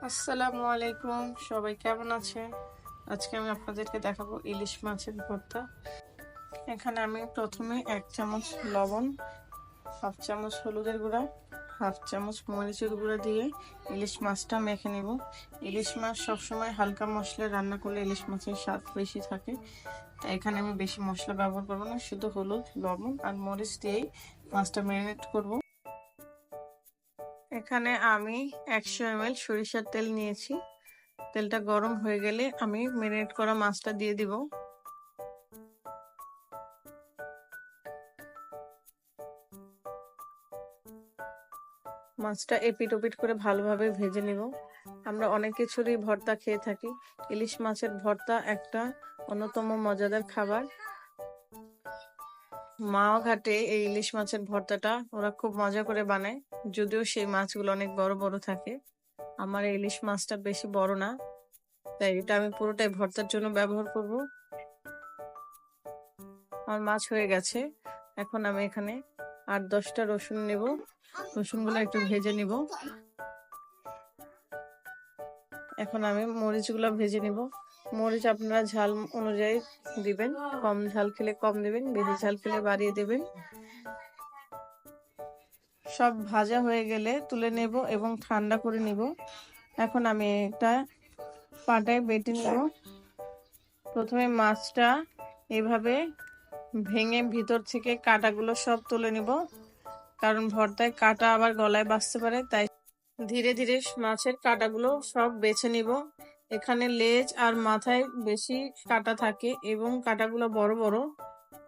আসসালামু আলাইকুম, সবাই কেমন আছেন? আজকে আমি আপনাদেরকে দেখাবো ইলিশ মাছের ভর্তা। এখানে আমি প্রথমে 1 চামচ লবণ, হাফ চামচ হলুদের গুঁড়া, হাফ চামচ মরিচের গুঁড়া দিয়ে ইলিশ মাছটা মেখে নেব। ইলিশ মাছ সবসময় হালকা মশলা রান্না করলে ইলিশ মাছের স্বাদ বেশি থাকে, তাই এখানে আমি বেশি মশলা ব্যবহার করবো না, শুধু হলুদ, লবণ আর মরিচ দিয়েই মাছটা ম্যারিনেট করব। এখানে আমি 100 ml সরিষার তেল নিয়েছি। তেলটা গরম হয়ে গেলে আমি ম্যারিনেট করা মাছটা দিয়ে দিব। মাছটা এপিট ওপিট করে ভালোভাবে ভেজে নিব। আমরা অনেক কিছুরই ভর্তা খেয়ে থাকি, ইলিশ মাছের ভর্তা একটা অন্যতম মজাদার খাবার। মাও ঘাটে এই ইলিশ মাছের ভর্তাটা ওরা খুব মজা করে বানায়, যদিও সেই মাছগুলো অনেক বড় বড় থাকে। আমার এই ইলিশ মাছটা বেশি বড় না, তাই এটা আমি পুরোটাই ভর্তার জন্য ব্যবহার করব। আমার মাছ হয়ে গেছে, এখন আমি এখানে 8-10টা রসুন নেব। রসুনগুলো একটু ভেজে নিব। এখন আমি মরিচগুলো ভেজে নিব। মরিচ আপনারা ঝাল অনুযায়ী দিবেন, কম ঝাল খেলে কম দিবেন, বেশি ঝাল খেলে বাড়িয়ে দেবেন। সব ভাজা হয়ে গেলে তুলে নেব এবং ঠান্ডা করে নিব। এখন আমি এটা পাটায় বেটে নিব। প্রথমে মাছটা এভাবে ভেঙে ভিতর থেকে কাঁটাগুলো সব তুলে নিব, কারণ ভর্তায় কাঁটা আবার গলায় বাজতে পারে, তাই ধীরে ধীরে মাছের কাঁটাগুলো সব বেছে নিব। এখানে লেজ আর মাথায় বেশি কাঁটা থাকে এবং কাঁটাগুলো বড় বড়,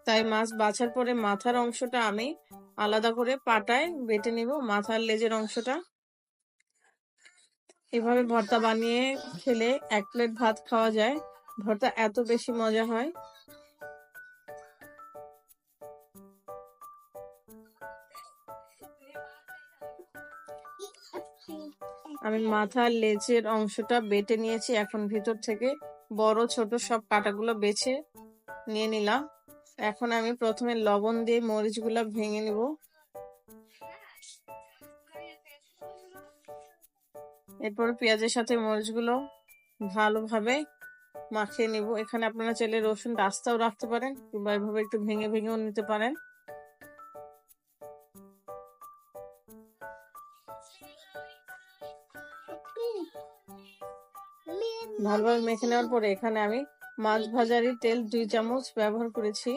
তাই মাছ বাছার পরে মাথার অংশটা আমি আলাদা করে পাটায় বেটে নিব, মাথার লেজের অংশটা। এভাবে ভর্তা বানিয়ে খেলে 1 প্লেট ভাত খাওয়া যায়। ভর্তা এত বেশি মজা হয়। আমি মাথার লেজের অংশটা বেটে নিয়েছি। এখন ভিতর থেকে বড় ছোট সব কাঁটাগুলো বেছে নিয়ে নিলাম। এখন আমি প্রথমে লবণ দিয়ে মরিচগুলো ভেঙে নিব। এরপর পেঁয়াজের সাথে মরিচগুলো ভালোভাবে মাখিয়ে নিব। এখানে আপনারা চাইলে রসুন রাস্তাও রাখতে পারেন, কিংবা এভাবে একটু ভেঙে ভেঙেও নিতে পারেন। ভালোভাবে মেখে নেওয়ার পরে এখানে আমি মাছ ভাজারই তেল 2 চামচ ব্যবহার করেছি।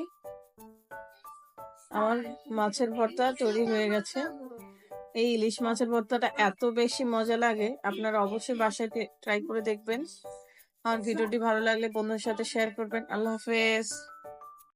আমার মাছের ভর্তা তৈরি হয়ে গেছে। এই ইলিশ মাছের ভর্তাটা এত বেশি মজা লাগে, আপনারা অবশ্যই বাসায় ট্রাই করে দেখবেন। আমার ভিডিওটি ভালো লাগলে বন্ধুদের সাথে শেয়ার করবেন। আল্লাহ হাফেজ।